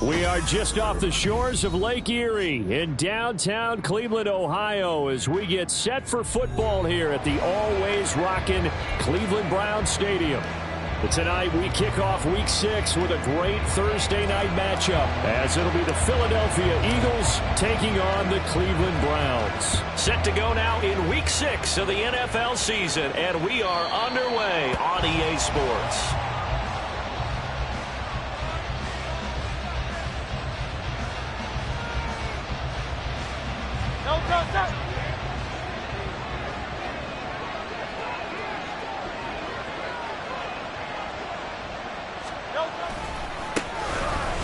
We are just off the shores of Lake Erie in downtown Cleveland, Ohio, as we get set for football here at the always rockin' Cleveland Browns Stadium. But tonight we kick off week 6 with a great Thursday night matchup, as it'll be the Philadelphia Eagles taking on the Cleveland Browns. Set to go now in week 6 of the NFL season, and we are underway on EA Sports.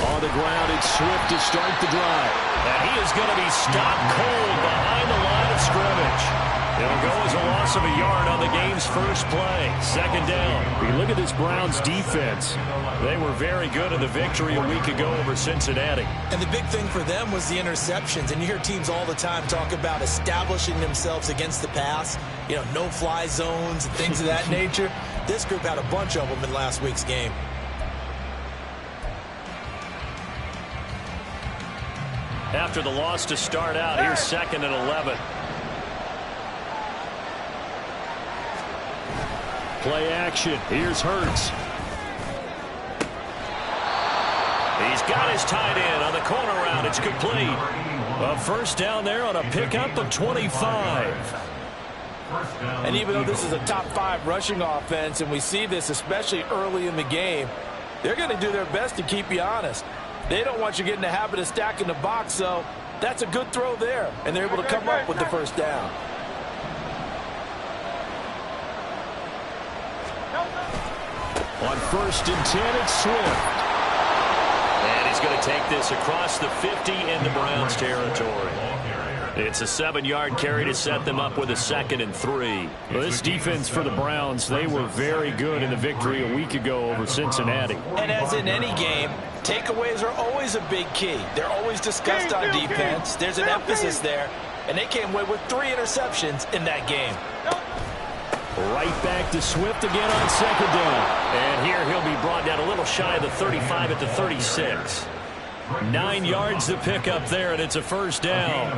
On the ground, it's Swift to start the drive. And he is going to be stopped cold behind the line of scrimmage. It'll go as a loss of a yard on the game's first play. Second down. We look at this Browns defense. They were very good in the victory a week ago over Cincinnati. And the big thing for them was the interceptions. And you hear teams all the time talk about establishing themselves against the pass. You know, no-fly zones and things of that nature. This group had a bunch of them in last week's game. After the loss to start out, here's 2nd and 11. Play action. Here's Hurts. He's got his tight end on the corner route. It's complete. A first down there on a pickup of 25. And even though this is a top 5 rushing offense, and we see this especially early in the game, they're going to do their best to keep you honest. They don't want you getting the habit of stacking the box, so that's a good throw there, and they're able to come up with the first down. On 1st and 10, it's Swift. And he's going to take this across the 50 into Browns territory. It's a 7-yard carry to set them up with a 2nd and 3. Well, this defense for the Browns, they were very good in the victory a week ago over Cincinnati. And as in any game, takeaways are always a big key. They're always discussed on defense. There's an emphasis there, and they came away with 3 interceptions in that game. Right back to Swift again on 2nd down. And here he'll be brought down a little shy of the 35 at the 36. 9 yards to pick up there, and it's a first down.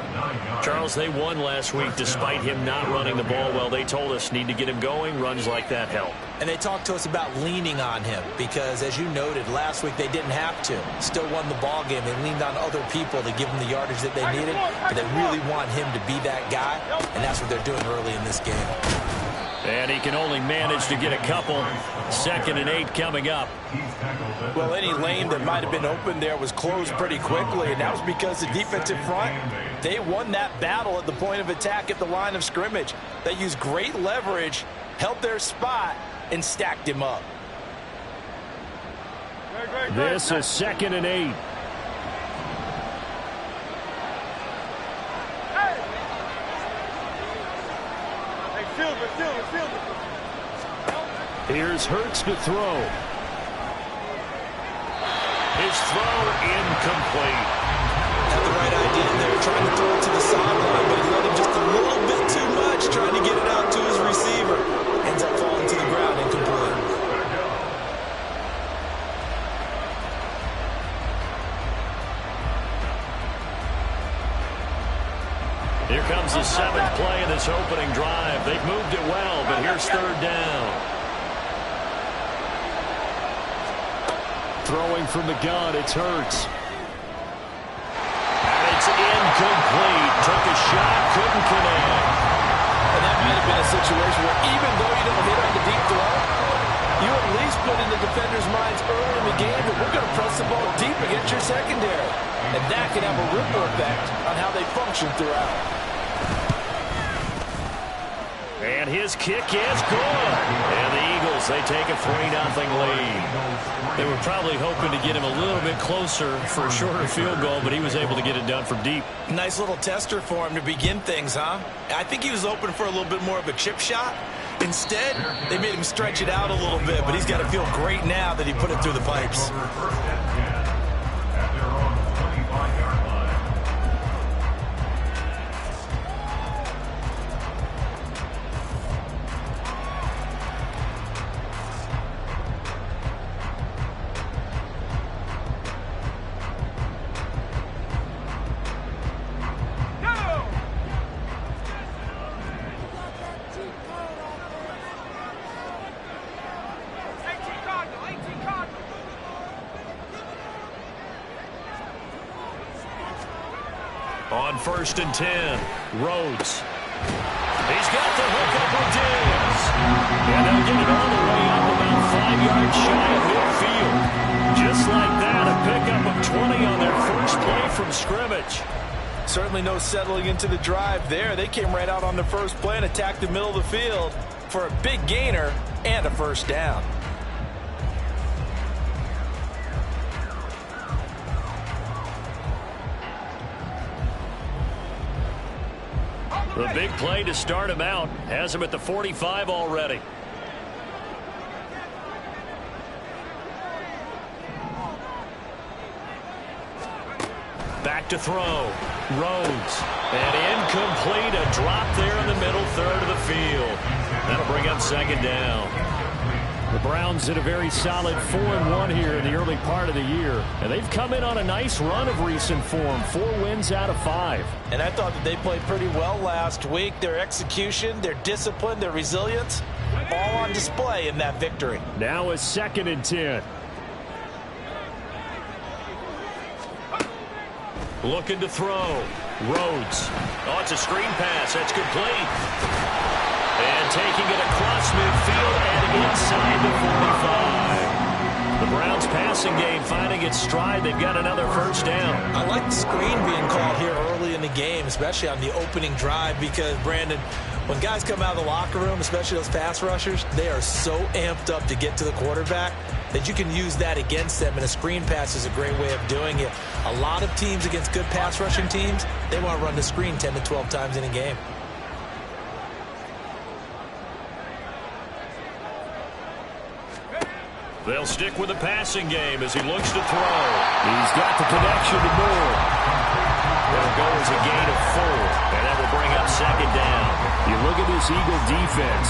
Charles, they won last week despite him not running the ball well. They told us need to get him going. Runs like that help. And they talked to us about leaning on him because, as you noted, last week they didn't have to. Still won the ball game. They leaned on other people to give them the yardage that they needed, but they really want him to be that guy, and that's what they're doing early in this game. And he can only manage to get a couple. 2nd and 8 coming up. Well, any lane that might have been open there was closed pretty quickly, and that was because the defensive front, they won that battle at the point of attack at the line of scrimmage. They used great leverage, held their spot, and stacked him up. This is 2nd and 8. Here's Hurts to throw. His throw incomplete. Had the right idea there, trying to throw it to the sideline, but he let him just a little bit too much, trying to get it out to his receiver. Ends up falling to the ground, incomplete. Here comes the 7th play of this opening drive. They've moved it well, but here's 3rd down. Throwing from the gun, it's Hurts. And it's incomplete. Took a shot, couldn't connect. And that might have been a situation where even though you don't hit on the deep throw, you at least put in the defenders' minds early in the game that we're going to press the ball deep against your secondary. And that can have a ripple effect on how they function throughout. And his kick is good. And the Eagles, they take a 3-0 lead. They were probably hoping to get him a little bit closer for a shorter field goal, but he was able to get it done from deep. Nice little tester for him to begin things, huh? I think he was open for a little bit more of a chip shot. Instead, they made him stretch it out a little bit, but he's got to feel great now that he put it through the pipes. On 1st and 10, Rhodes. He's got the hook up with Diggs. And they'll get it all the way up about 5 yards shy of midfield. Just like that, a pickup of 20 on their first play from scrimmage. Certainly no settling into the drive there. They came right out on the first play and attacked the middle of the field for a big gainer and a 1st down. The big play to start him out has him at the 45 already. Back to throw. Rhodes. And incomplete. A drop there in the middle third of the field. That'll bring up 2nd down. The Browns did a very solid 4-1 here in the early part of the year. And they've come in on a nice run of recent form. 4 wins out of 5. And I thought that they played pretty well last week. Their execution, their discipline, their resilience, all on display in that victory. Now a 2nd and 10. Looking to throw. Rhodes. Oh, it's a screen pass. That's complete. And taking it across midfield and inside the 45. The Browns passing game finding its stride. They've got another 1st down. I like the screen being called here early in the game, especially on the opening drive, because, Brandon, when guys come out of the locker room, especially those pass rushers, they are so amped up to get to the quarterback that you can use that against them, and a screen pass is a great way of doing it. A lot of teams against good pass rushing teams, they want to run the screen 10 to 12 times in a game. They'll stick with the passing game as he looks to throw. He's got the connection to Moore. That'll go as a gain of 4, and that will bring up 2nd down. You look at this Eagle defense.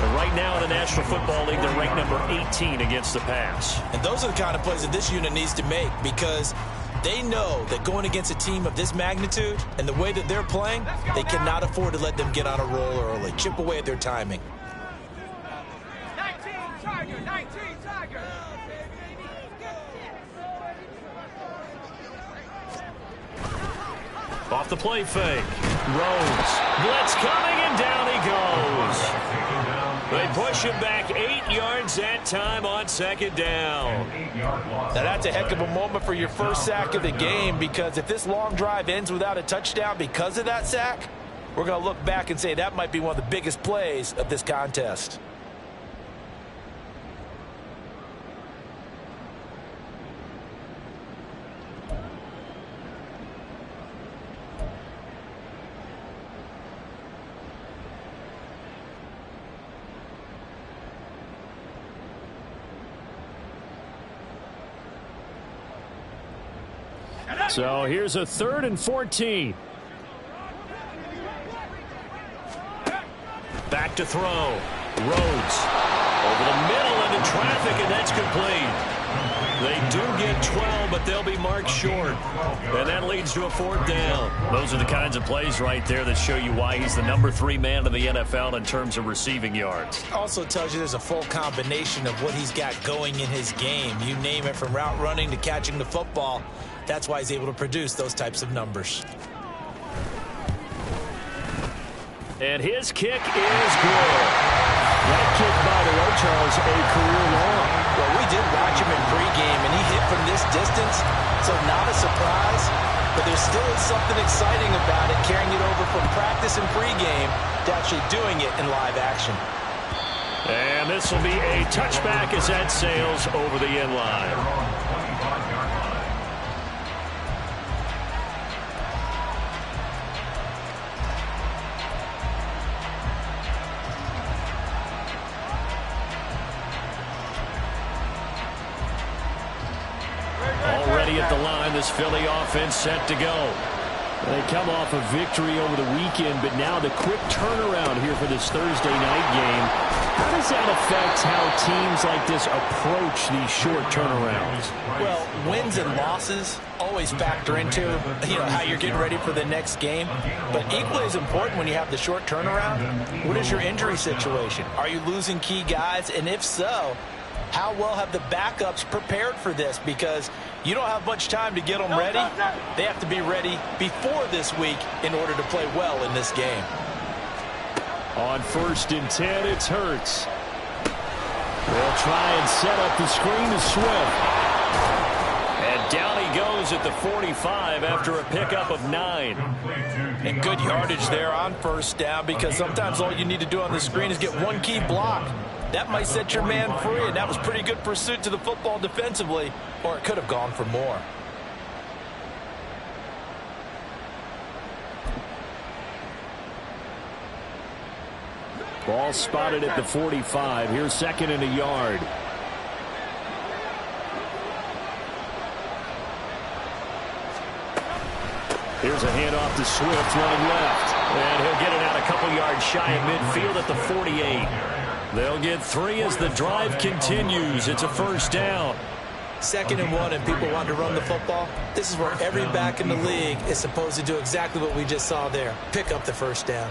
And right now in the National Football League, they're ranked number 18 against the pass. And those are the kind of plays that this unit needs to make, because they know that going against a team of this magnitude and the way that they're playing, they cannot afford to let them get on a roll early. Chip away at their timing. 19 Tiger, 19 Tiger. Off the play fake. Rhodes. Blitz coming, and down he goes. They push him back 8 yards that time on 2nd down. Now that's a heck of a moment for your first sack of the game, because if this long drive ends without a touchdown because of that sack, we're going to look back and say that might be one of the biggest plays of this contest. So here's a 3rd and 14. Back to throw. Rhodes over the middle into traffic, and that's complete. They do get and 12, but they'll be marked short. And that leads to a 4th down. Those are the kinds of plays right there that show you why he's the #3 man in the NFL in terms of receiving yards. Also tells you there's a full combination of what he's got going in his game. You name it, from route running to catching the football. That's why he's able to produce those types of numbers. And his kick is good. That kick, by the way, Charles, a career long. Well, we did watch him in pregame, and he hit from this distance, so not a surprise. But there still is something exciting about it, carrying it over from practice and pregame to actually doing it in live action. And this will be a touchback as that sails over the end line. Already at the line, this Philly offense set to go. They come off a victory over the weekend, but now the quick turnaround here for this Thursday night game. How does that affect how teams like this approach these short turnarounds? Well, wins and losses always factor into how you're getting ready for the next game. But equally as important when you have the short turnaround, what is your injury situation? Are you losing key guys? And if so, how well have the backups prepared for this? Because you don't have much time to get them ready. They have to be ready before this week in order to play well in this game. On 1st and 10, it's Hurts. They'll try and set up the screen to Swift. And down he goes at the 45 after a pickup of 9. And good yardage there on 1st down, because sometimes all you need to do on the screen is get one key block. That might set your man free, and that was pretty good pursuit to the football defensively, or it could have gone for more. Ball spotted at the 45. Here's 2nd and a yard. Here's a handoff to Swift running left. And he'll get it out a couple yards shy of midfield at the 48. They'll get 3 as the drive continues. It's a 1st down. 2nd and 1, and people want to run the football. This is where every back in the league is supposed to do exactly what we just saw there. Pick up the 1st down.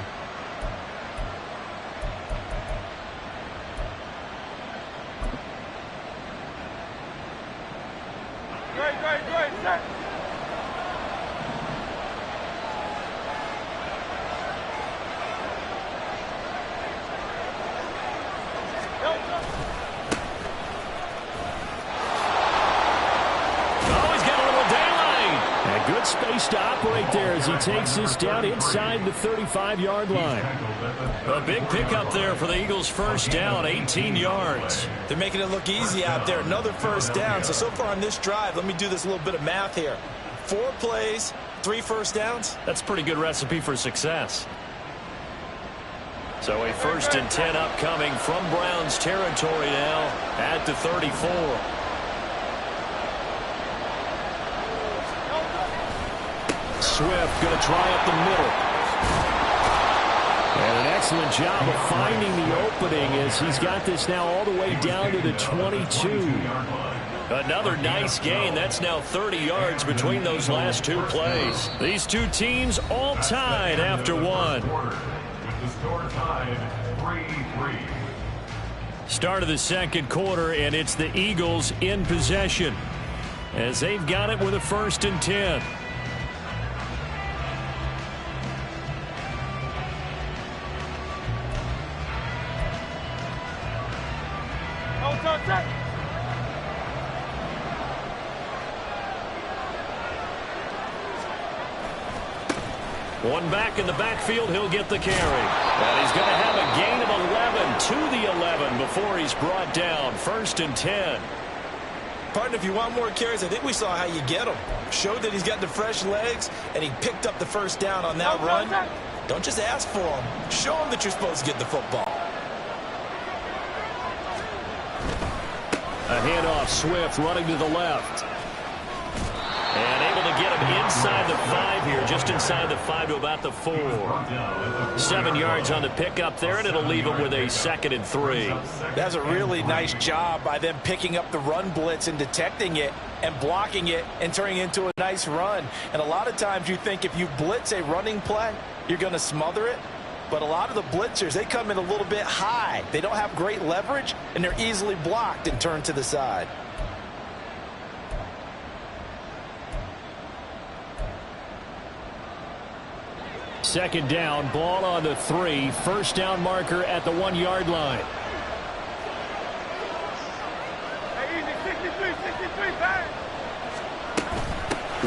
Great. Good space to operate there as he takes this down inside the 35-yard line. A big pickup there for the Eagles' 1st down, 18 yards. They're making it look easy out there. Another 1st down. So far on this drive, let me do this little bit of math here. 4 plays, 3 1st downs. That's a pretty good recipe for success. So a 1st and 10 upcoming from Browns territory now at the 34. Swift going to try up the middle. And an excellent job of finding the opening as he's got this now all the way down to the 22. Another nice gain. That's now 30 yards between those last 2 plays. These 2 teams all tied after 1. Start of the 2nd quarter, and it's the Eagles in possession as they've got it with a 1st and 10. One back in the backfield, he'll get the carry. And he's going to have a gain of 11 to the 11 before he's brought down. 1st and 10. Partner, if you want more carries, I think we saw how you get him. Showed that he's got the fresh legs, and he picked up the 1st down on that run. Don't just ask for him. Show him that you're supposed to get the football. A handoff, Swift running to the left. And able to get him inside the 5 here, just inside the 5 to about the 4. 7 yards on the pickup there, and it'll leave him with a 2nd and 3. That's a really nice job by them picking up the run blitz and detecting it and blocking it and turning it into a nice run. And a lot of times you think if you blitz a running play, you're going to smother it. But a lot of the blitzers, they come in a little bit high. They don't have great leverage, and they're easily blocked and turned to the side. Second down, ball on the 3. First down marker at the 1-yard line. Hey, easy, 63, bang.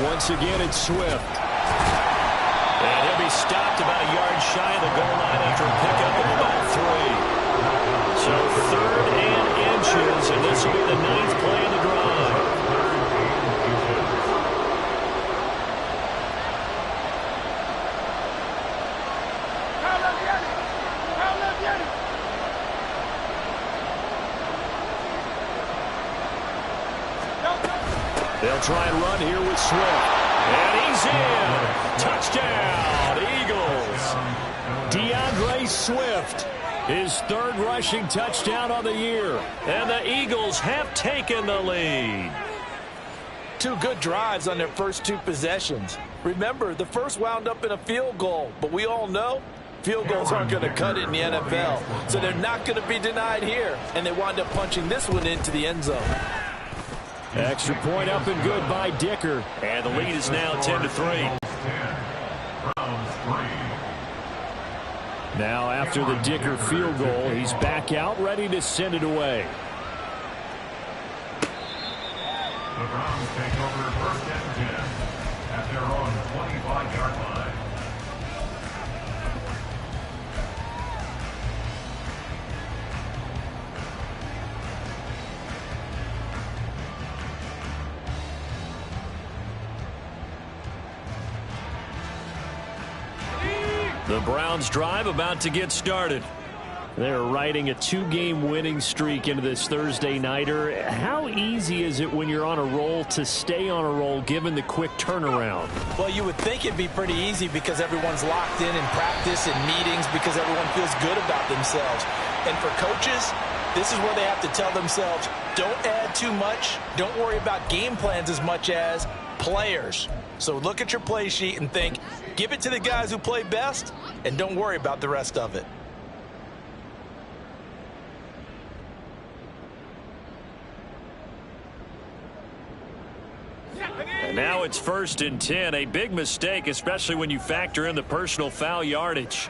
Once again, it's Swift. And he'll be stopped about a yard shy of the goal line after a pickup of about 3. So 3rd and inches, and this will be the 9th play of the drive. They'll try and run here with Swift. And he's in. Touchdown, Eagles. DeAndre Swift, his 3rd rushing touchdown of the year. And the Eagles have taken the lead. 2 good drives on their first 2 possessions. Remember, the first wound up in a field goal, but we all know field goals aren't going to cut it in the NFL. So they're not going to be denied here, and they wound up punching this one into the end zone. Extra point up and good by Dicker. And the lead is now 10-3. Now after the Dicker field goal, he's back out ready to send it away. The Browns take over 1st and 10 at their own 25-yard line. The Browns drive about to get started. They're riding a 2-game winning streak into this Thursday nighter. How easy is it when you're on a roll to stay on a roll given the quick turnaround? Well, you would think it'd be pretty easy because everyone's locked in practice and meetings because everyone feels good about themselves. And for coaches, this is where they have to tell themselves, don't add too much. Don't worry about game plans as much as players. So look at your play sheet and think, give it to the guys who play best, and don't worry about the rest of it. And now it's 1st and 10. A big mistake, especially when you factor in the personal foul yardage.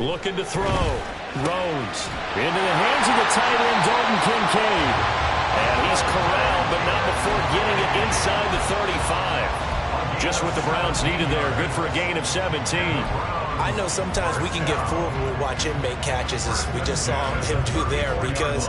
Looking to throw. Rhodes into the hands of the tight end, Dalton Kincaid. And he's corralled, but not before getting it inside the 35. Just what the Browns needed there. Good for a gain of 17. I know sometimes we can get fooled when we watch him make catches, as we just saw him do there, because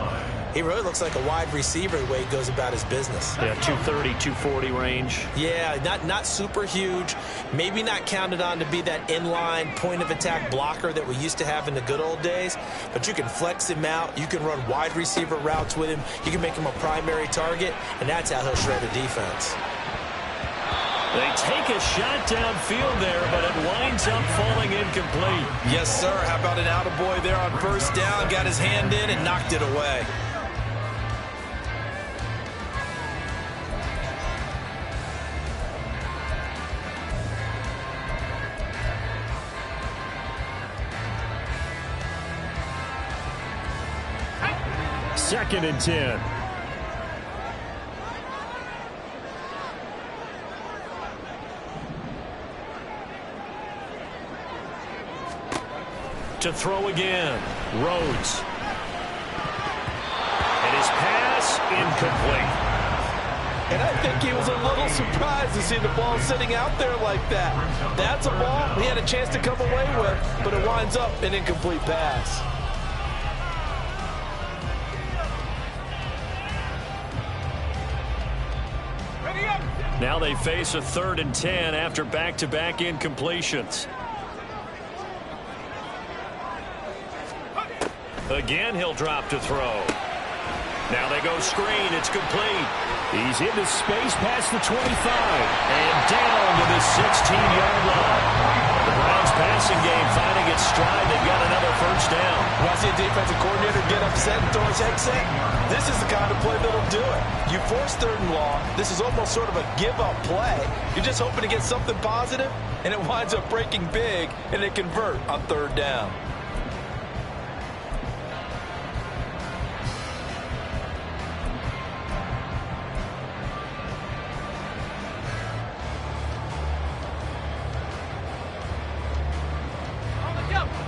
he really looks like a wide receiver the way he goes about his business. Yeah, 230, 240 range. Yeah, not super huge. Maybe not counted on to be that inline point-of-attack blocker that we used to have in the good old days. But you can flex him out. You can run wide receiver routes with him. You can make him a primary target, and that's how he'll shred a defense. They take a shot downfield there, but it winds up falling incomplete. Yes, sir. How about an attaboy there on 1st down? Got his hand in and knocked it away. Second and 10. To throw again. Rhodes. And his pass incomplete. And I think he was a little surprised to see the ball sitting out there like that. That's a ball he had a chance to come away with, but it winds up an incomplete pass. Now they face a 3rd and 10 after back-to-back incompletions. Again, he'll drop to throw. Now they go screen. It's complete. He's into space past the 25 and down to the 16-yard line. The Browns passing game finding its stride. They've got another first down. When I see a defensive coordinator get upset and throw his headset, this is the kind of play that'll do it. You force 3rd and long. This is almost sort of a give-up play. You're just hoping to get something positive, and it winds up breaking big, and they convert on 3rd down.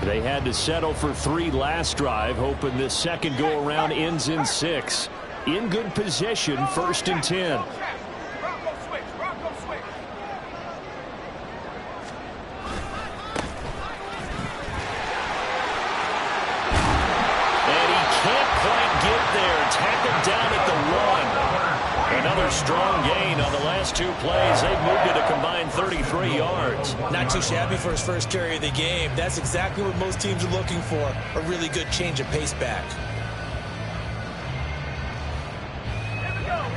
They had to settle for 3 last drive, hoping this second go-around ends in 6. In good position, 1st and 10. And he can't quite get there. Tackled down at the 1. Another strong gain on the last 2 plays. They've moved it a combined 33 yards. Not too shabby for his first carry of the game. That's exactly what most teams are looking for, a really good change of pace back.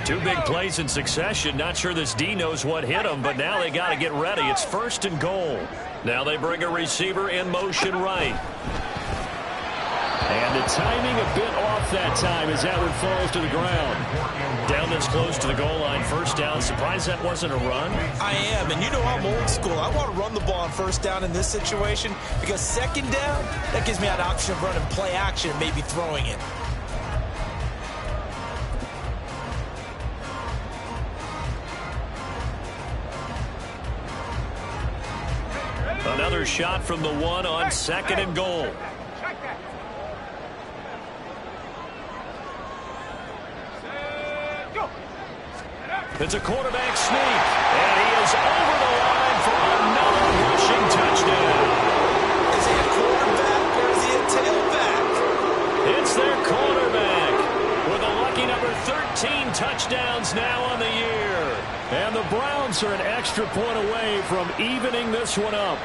2 big plays in succession. Not sure this D knows what hit him, but now they got to get ready. It's 1st and goal. Now they bring a receiver in motion right. And the timing a bit off that time as that one falls to the ground. Down this close to the goal line, 1st down. Surprised that wasn't a run? I am, and you know I'm old school. I want to run the ball on 1st down in this situation because 2nd down, that gives me an option of running play action and maybe throwing it. Another shot from the 1 on 2nd and goal. It's a quarterback sneak, and he is over the line for another rushing touchdown. Is he a quarterback or is he a tailback? It's their quarterback with a lucky number 13 touchdowns now on the year. And the Browns are an extra point away from evening this one up.